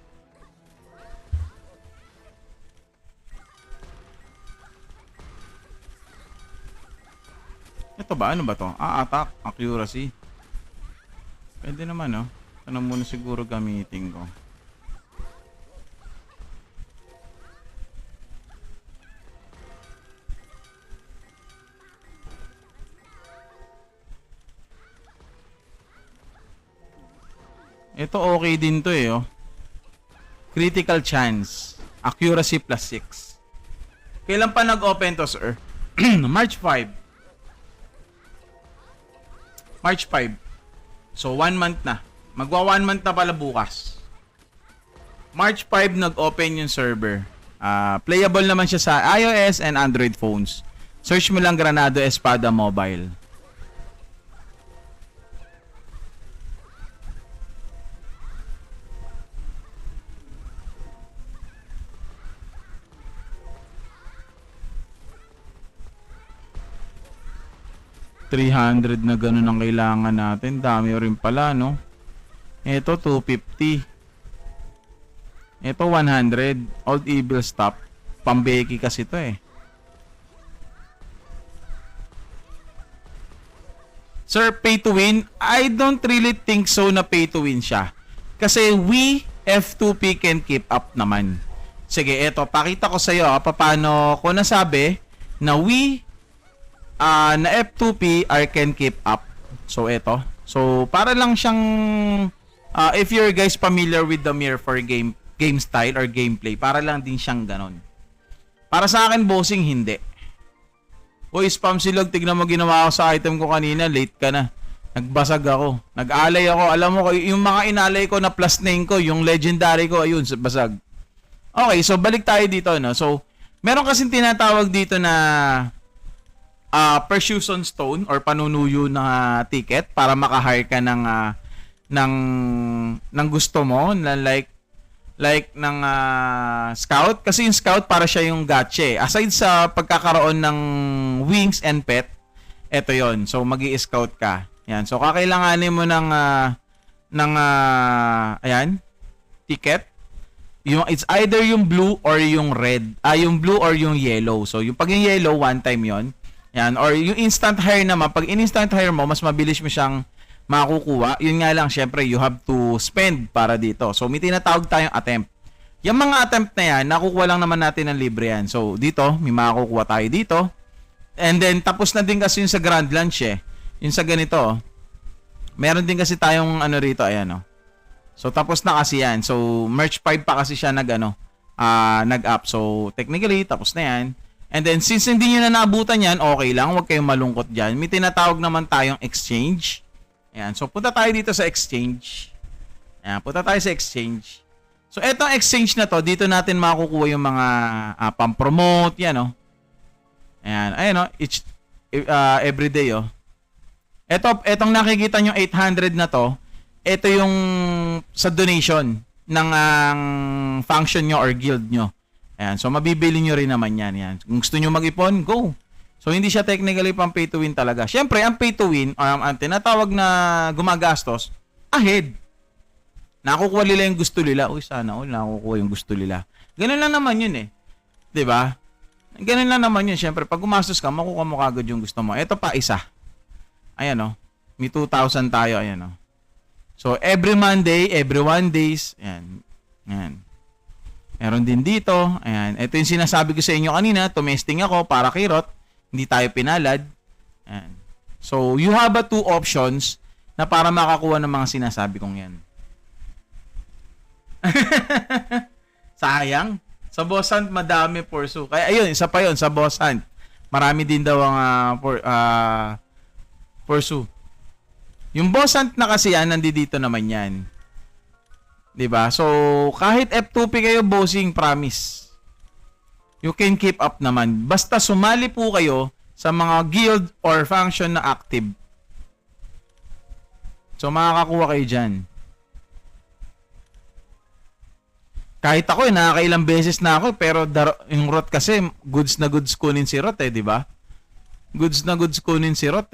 Ito ba? Ano ba to? Attack. Accuracy. Pwede naman Ito na muna siguro gamitin ko. Ito okay din to Critical chance. Accuracy plus 6. Kailan pa nag-open to, sir? March 5. March 5. So, 1 month na. Magwa 1 month na pala bukas. March 5 nag-open yung server. Playable naman siya sa iOS and Android phones. Search mo lang Granado Espada Mobile. 300 na ganun ang kailangan natin. Dami rin pala, no? Ito, 250. Ito, 100. Old Evil Stop. Pambeki kasi to eh. Sir, pay to win? I don't really think so na pay to win siya. Kasi we, F2P can keep up naman. Sige, eto, pakita ko sa iyo paano ko nasabi na we na F2P are can keep up. So, eto. So, para lang siyang if you're guys familiar with the mirror for game style or gameplay, para lang din siyang ganon. Para sa akin, bossing, hindi. Uy, spam silog, tignan mo ginawa ko sa item ko kanina, late ka na. Nagbasag ako. Nag-alay ako. Alam mo, yung mga inalay ko na plus 9 ko, yung legendary ko, ayun, basag. Okay, so balik tayo dito, no? So, meron kasing tinatawag dito na persuasion stone or panunuyo na ticket para maka-hire ka ng gusto mo, na like ng scout, kasi yung scout para siya yung gacha. Aside sa pagkakaroon ng wings and pet, eto yon. So magi-scout ka. Yan. So kakailanganin mo ng ayan, ticket. Yung it's either yung blue or yung red. Yung blue or yung yellow. So yung pag yung yellow, one time yon. Yan. Or yung instant hire naman, pag in-instant hire mo, mas mabilis mo siyang makukuha. Yun nga lang, syempre, you have to spend para dito. So, may tinatawag tayong attempt. Yung mga attempt na yan, nakukuha lang naman natin ng libre yan. So, dito, may makukuha tayo dito. And then, tapos na din kasi yung sa Grand Lunch eh. Yung sa ganito, meron din kasi tayong ano rito, ayan o. So, tapos na kasi yan. So, Merch 5 pa kasi siya nag-up. So, technically, tapos na yan. And then, since hindi nyo na naabutan yan, okay lang, huwag kayong malungkot dyan. May tinatawag naman tayong exchange. Ayan. So, punta tayo dito sa exchange. Ayan. Punta tayo sa exchange. So, etong exchange na to, dito natin makukuha yung mga pang-promote. Yan, o. Ayan. Ayan, o. Everyday, o. Etong nakikita nyo 800 na to, ito yung sa donation ng function nyo or guild nyo. Ayan. So, mabibili nyo rin naman yan. Ayan. Kung gusto nyo mag-ipon, go. So, hindi siya technically pang pay to win talaga. Siyempre, ang pay to win, ang tinatawag na gumagastos, ahead. Nakukuha nila yung gusto nila. Uy, sana all nakukuha yung gusto nila. Ganun lang naman yun eh. 'Di ba? Ganun lang naman yun. Siyempre, pag gumastos ka, makukuha mo kagad yung gusto mo. Ito pa isa. Ayan o. May 2,000 tayo. Ayan o. So, every Monday, every 1 days. Ayan. Ayan. Meron din dito. Ayan. Ito yung sinasabi ko sa inyo kanina. Tumesting ako para kay Rot. Hindi tayo pinalad. Ayan. So, you have two options na para makakuha ng mga sinasabi kong yan. Sayang. Sa Boss Hunt, madami pursue. Kaya, ayun, isa pa yun, sa Boss Hunt. Marami din daw ang pursue. Yung Boss Hunt na kasi yan, nandito naman yan. 'Di ba? So, kahit F2P kayo, bossing, promise. You can keep up naman. Basta sumali po kayo sa mga guild or function na active. So, makakakuha kayo dyan. Kahit ako, nakakailang beses na ako, pero yung Rot kasi, goods na goods kunin si Rot di ba? Goods na goods kunin si Rot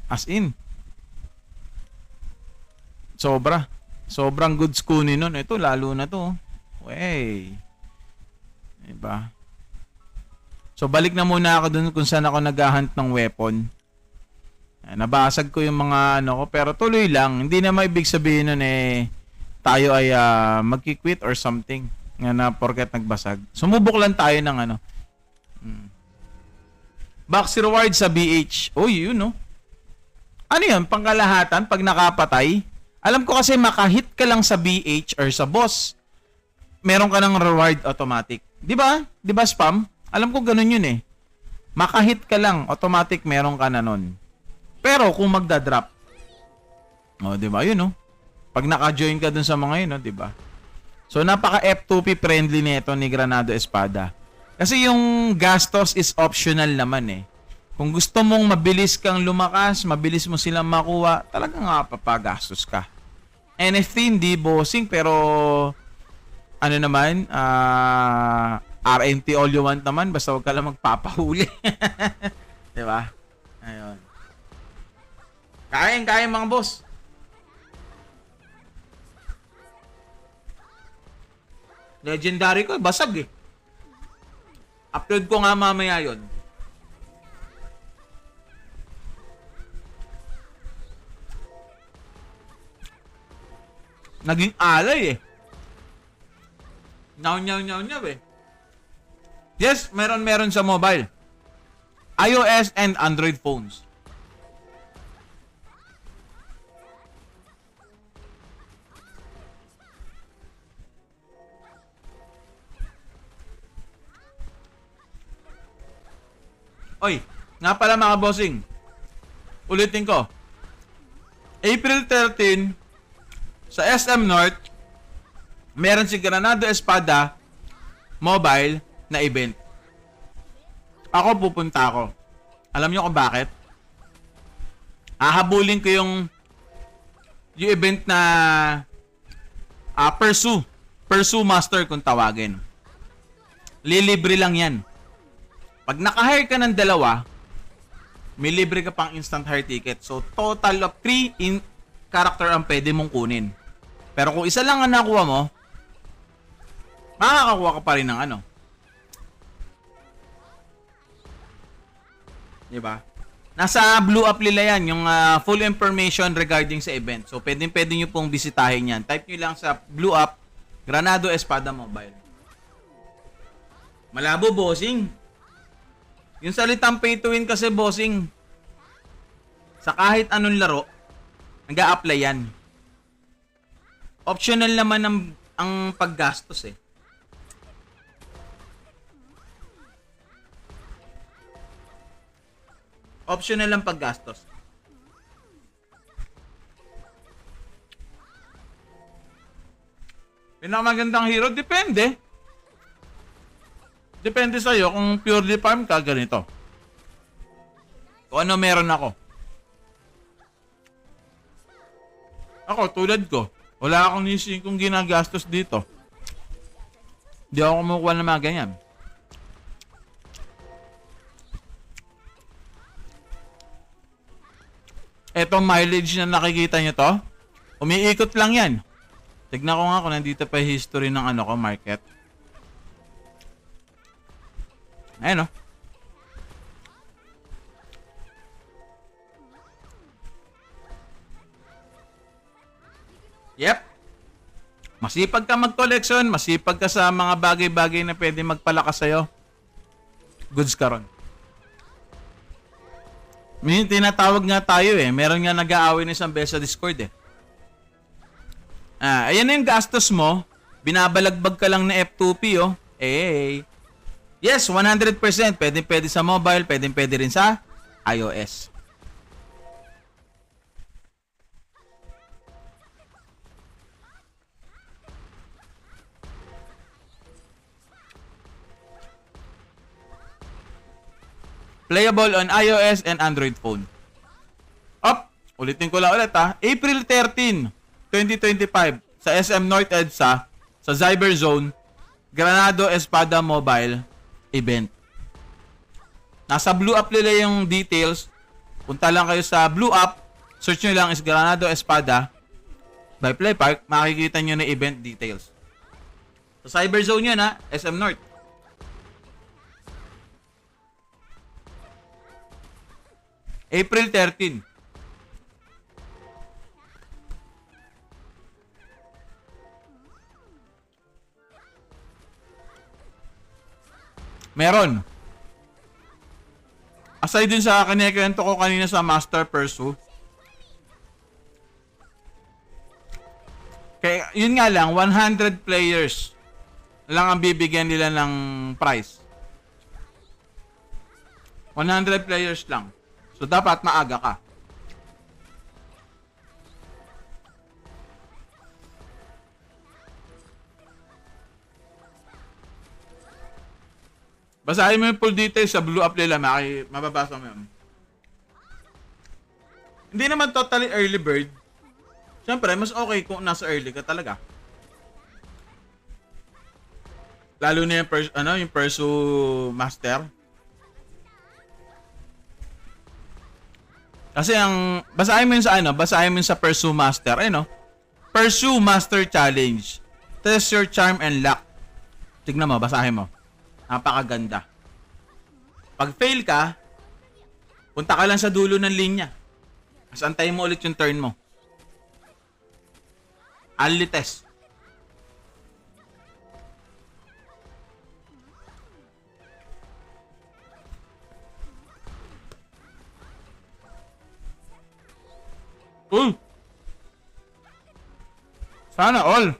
As in. Sobrang goods kunin nun. Ito, lalo na to. Wey. Diba? So, balik na muna ako dun kung saan ako nag-hunt ng weapon. Nabasag ko yung mga ano ko, pero tuloy lang. Hindi na maibig sabihin nun tayo ay magki-quit or something. Nga na porket nagbasag. Sumubok lang tayo ng ano. Box reward sa BH. Oh, yun no. Ano yun? Pangkalahatan pag nakapatay? Alam ko kasi makahit ka lang sa BH or sa boss, meron ka ng reward automatic. Di ba? Di ba spam? Alam ko ganun yun Makahit ka lang, automatic meron ka na nun. Pero kung magda-drop, di ba? Yun Pag naka-join ka dun sa mga yun, di ba? So, napaka F2P friendly nito ni Granado Espada. Kasi yung gastos is optional naman Kung gusto mong mabilis kang lumakas, mabilis mo silang makuha, talagang papagastos ka. NFT hindi bossing, pero ano naman, RNT all you want naman, basta huwag ka lang magpapahuli. Diba? Ayun. Kain mga boss. Legendary ko, basag eh. Upload ko nga mamaya yun. Naging alay eh. Nyaw eh. Yes, meron sa mobile. iOS and Android phones. Oy, nga pala mga bossing. Ulitin ko. April 13, sa SM North, meron si Granado Espada mobile na event. Ako pupunta ako. Alam niyo kung bakit? Hahabulin ko yung event na Pursue Master kung tawagin. Lilibre lang yan. Pag naka-hire ka ng dalawa, may libre ka pang instant hire ticket. So, total of 3 in character ang pwede mong kunin. Pero kung isa lang ang nakuha mo, makakakuha ka pa rin ng ano. Diba? Nasa Blue App nila yan, yung full information regarding sa event. So, pwede nyo pong bisitahin yan. Type nyo lang sa Blue App, Granado Espada Mobile. Malabo, bossing. Yung salitang pay to win kasi, bossing, sa kahit anong laro, nag-a-apply yan. Optional naman ang paggastos eh. Optional ang paggastos. Pinakamagandang hero, depende. Depende sa'yo kung purely farm ka, ganito. Kung ano meron ako. Ako, tulad ko, wala akong nising kung ginagastos dito. Hindi ako kumukuha ng mga ganyan. Etong mileage na nakikita nyo to, umiikot lang yan. Tignan ko nga kung nandito pa yung history ng ano ko, market. Ayan o. Yep. Masipag ka mag-collection, masipag ka sa mga bagay-bagay na pwede magpalakas sa'yo. Goods ka ron. May tinatawag nga tayo eh. Meron nga nag-aaway ng isang beses sa Discord eh. Ayan na yung gastos mo. Binabalagbag ka lang na F2P oh. Yes, 100%. Pwede sa mobile, pwede rin sa iOS. Playable on iOS and Android phone. Ulitin ko lang ulit ha. April 13, 2025 sa SM North EDSA sa Cyberzone Granado Espada Mobile event. Nasa Blue App nila yung details. Punta lang kayo sa Blue App. Search nyo lang is Granado Espada by Play Park. Makikita nyo na event details. Sa Cyberzone yun ha. SM North. April 13. Meron. Aside dun sa kinikwento ko kanina sa Master Pursue. Kaya yun nga lang, 100 players lang ang bibigyan nila ng prize. 100 players lang. So dapat maaga ka. Basahin mo yung full details sa Blue App nila, mababasa mo yun. Hindi naman totally early bird. Siyempre, mas okay kung nasa early ka talaga. Lalo na yung Pursue Master. Kasi basahin mo yun sa basahin mo yun sa Pursue Master, Pursue Master Challenge. Test your charm and luck. Tignan mo, basahin mo. Napakaganda. Pag fail ka, punta ka lang sa dulo ng linya. As antayin mo ulit yung turn mo. Only test. Sana all.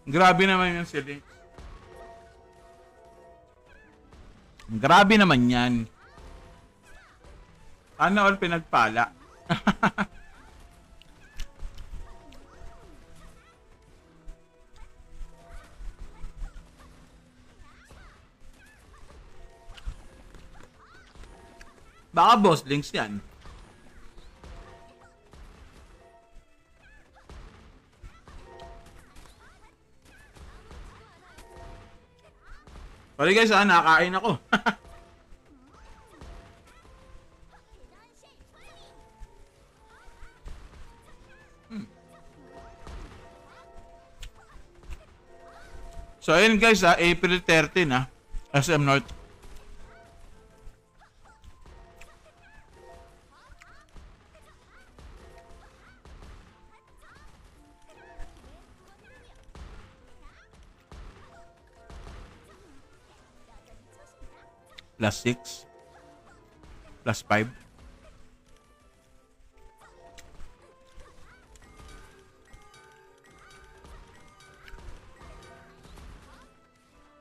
Grabe naman yung sili. Grabe naman yan. Sana all pinagpala. Baka boss links yan. Sorry guys, nakakain ako. So ayun guys, April 13 SM North. +6 +5.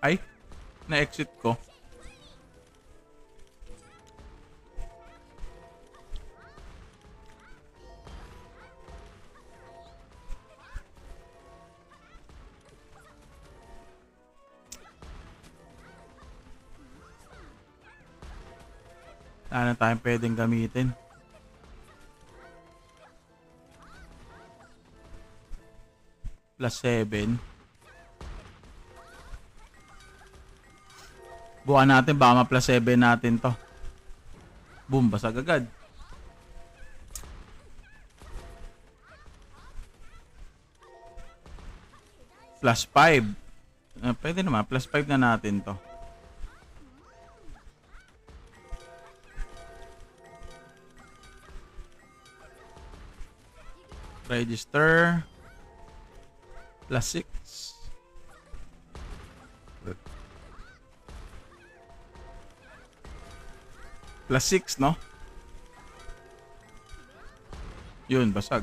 Ay, na-exit ko. Ano tayong pwedeng gamitin? +7. Bukan natin, baka ma+7 natin to. Boom, basag agad. +5. Pwede naman, +5 na natin to. Register. +6. +6, no? Yun, basag.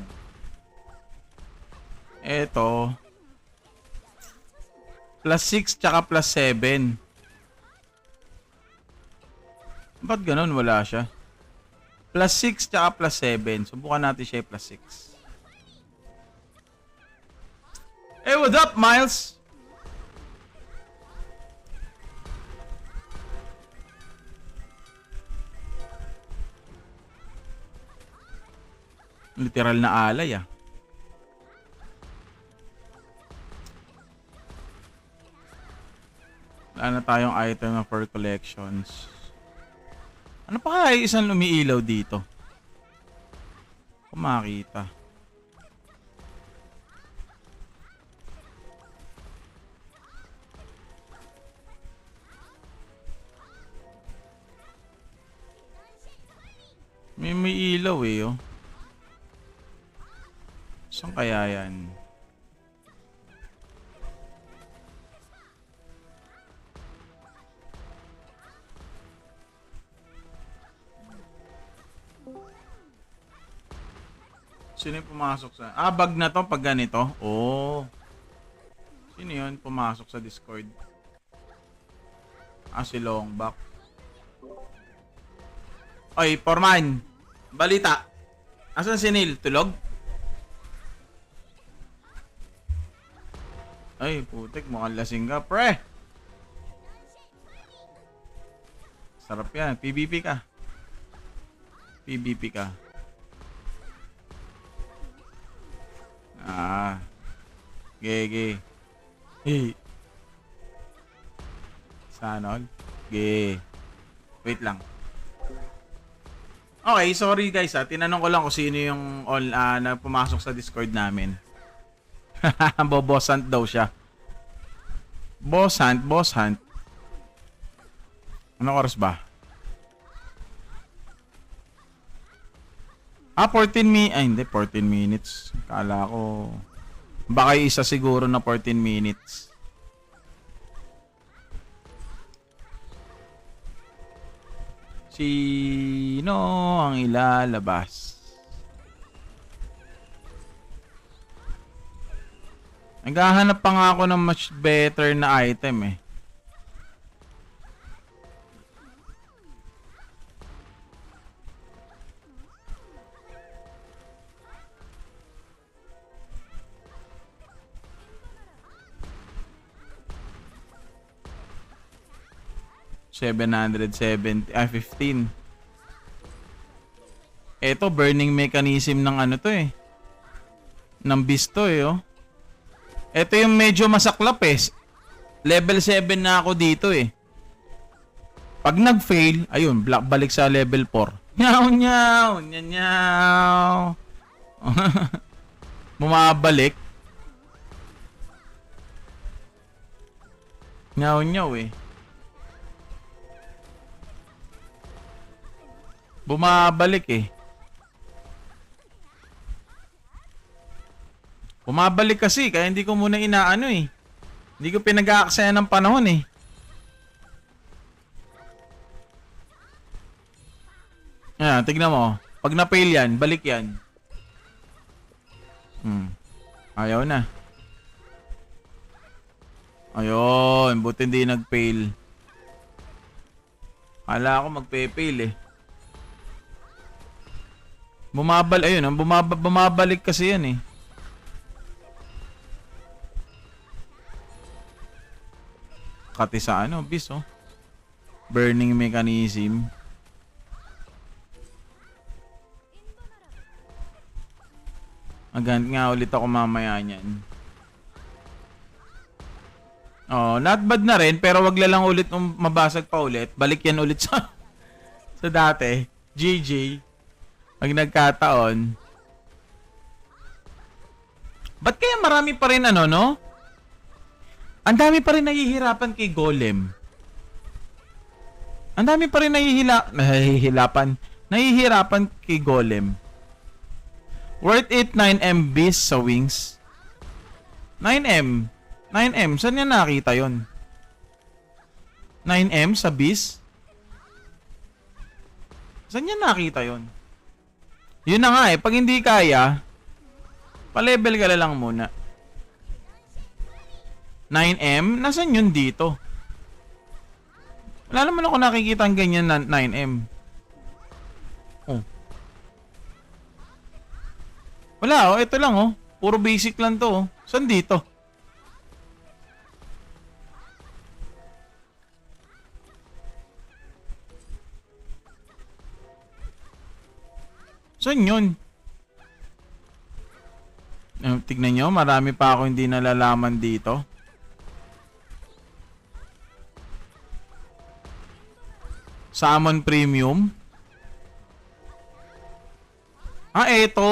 Eto. +6 tsaka +7. Ba't ganun? Wala siya. +6 tsaka +7. Subukan natin siya +6. Hey, what's up, Miles? Literal na alay Wala na tayong item na for collections. Ano pa kaya isang umiilaw dito? Kung makita. May ilaw Saan kaya yan? Sino yung pumasok sa... bag na to pag ganito? Oh. Sino yun pumasok sa Discord? Si Longback. Oy, Foreman. Balita. Asan si Neil? Tulog? Ay, putik. Mukhang lasing ka, pre. Sarap yan. PvP ka. PvP ka. Ge. Hey. Sanol. Ge. Wait lang. Okay, sorry guys tinanong ko lang kung sino yung na pumasok sa Discord namin. Boss Hunt daw siya. Boss Hunt. Anong oras ba? 14 hindi, 14 minutes. Kala ko, baka isa siguro na 14 minutes. Sino ang ilalabas? Naghahanap pa nga ako ng much better na item eh. $770, 15. Ito, burning mechanism ng ano to eh. Ng beast to eh, oh. Ito yung medyo masaklap eh. Level 7 na ako dito eh. Pag nag-fail, ayun, balik sa level 4. Nyaw. Bumabalik. Nyaw eh. Bumabalik eh. Bumabalik kasi kaya hindi ko muna inaano eh. Hindi ko pinag-aaksaya ng panahon eh. Tignan mo. Pag na-fail yan, balik yan. Ayaw na. Ayun, buti hindi nag-fail. Kala ko magpe-fail eh. Bumabalik kasi yan eh. Kati sa ano, bis oh. Burning mechanism. Agad nga ulit ako mamaya niyan. Oh, not bad na rin pero wag lang ulit mabasag pa ulit. Balik yan ulit sa dati. GG. Pag nagkataon. Ba't kaya marami pa rin ano, no? Ang dami pa rin nahihirapan kay Golem. Ang dami pa rin nahihirapan kay Golem. Worth it 9M beast sa wings. 9M. Saan niya nakita yon? 9M sa beast? Saan niya nakita yon? Yun na nga eh. Pag hindi kaya, pa-level ka lang muna. 9M? Nasaan yun dito? Wala naman ako nakikita ang ganyan na 9M. Oh. Wala oh. Ito lang oh. Puro basic lang to oh. Saan dito? Saan yun? Tignan nyo, marami pa ako hindi nalalaman dito. Salmon Premium. Eto!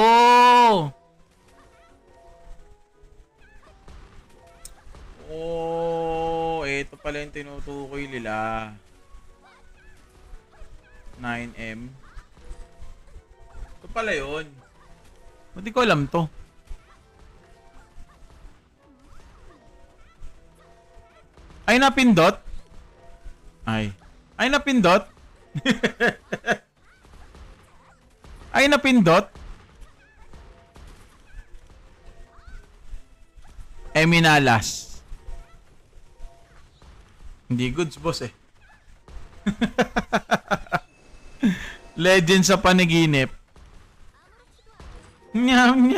Oh, eto pala yung tinutukoy nila. 9M. Ito pala yun. Hindi ko alam to. Ay napindot? Ay napindot? Ay napindot? Minalas. Hindi goods boss eh. Legend sa panaginip. Nyaw.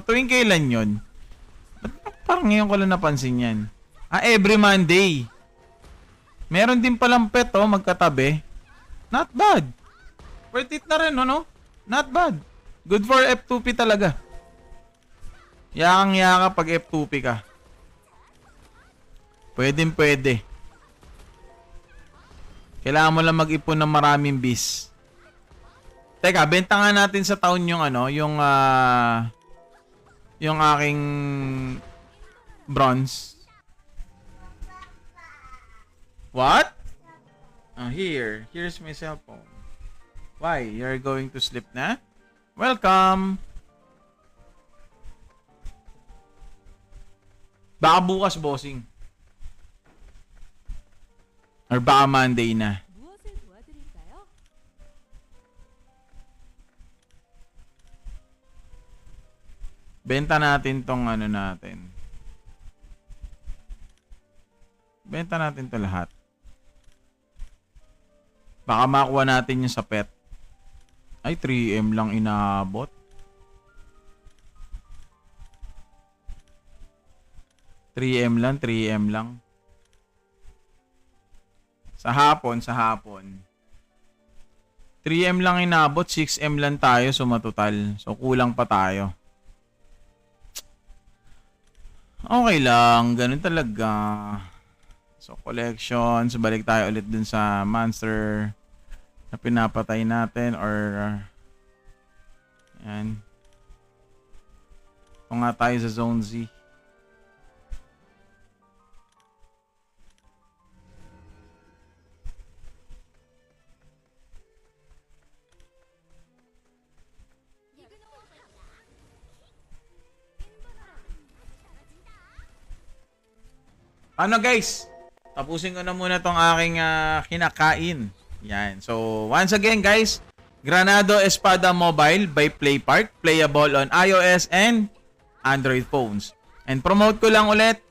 Tuwing kailan yun? Parang ngayon ko lang napansin yan. Every Monday. Meron din palang pet oh, magkatabi. Not bad. Worth it na rin, no? Not bad. Good for F2P talaga. Yakang-yaka pag F2P ka. Pwede. Kailangan mo lang mag-ipon ng maraming bis. Teka, benta nga natin sa taon yung ano, yung aking bronze. What? Here's my cellphone. Why? You're going to sleep na? Welcome! Baka bukas, bossing. Or baka Monday na. Benta natin tong ano natin. Benta natin to lahat. Baka makuha natin yung sa pet. Ay, 3M lang inaabot. $3M lang. Sa hapon. 3M lang inabot, 6M lang tayo, so matotal. So, kulang pa tayo. Okay lang, ganun talaga. So, collections. Balik tayo ulit dun sa monster na pinapatay natin or yan. Ito nga tayo sa Zone Z. Ano guys? Tapusin ko na muna tong aking kinakain. Yan. So, once again guys, Granado Espada Mobile by PlayPark. Playable on iOS and Android phones. And promote ko lang ulit,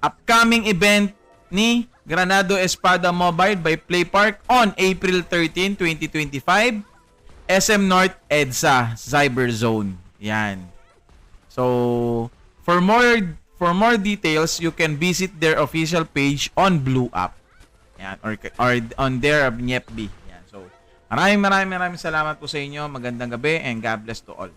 upcoming event ni Granado Espada Mobile by PlayPark on April 13, 2025. SM North EDSA Cyberzone. Yan. So, for more details, you can visit their official page on Blue App. Yan, or on their NYEPB. Yan. So, maraming salamat po sa inyo. Magandang gabi and God bless to all.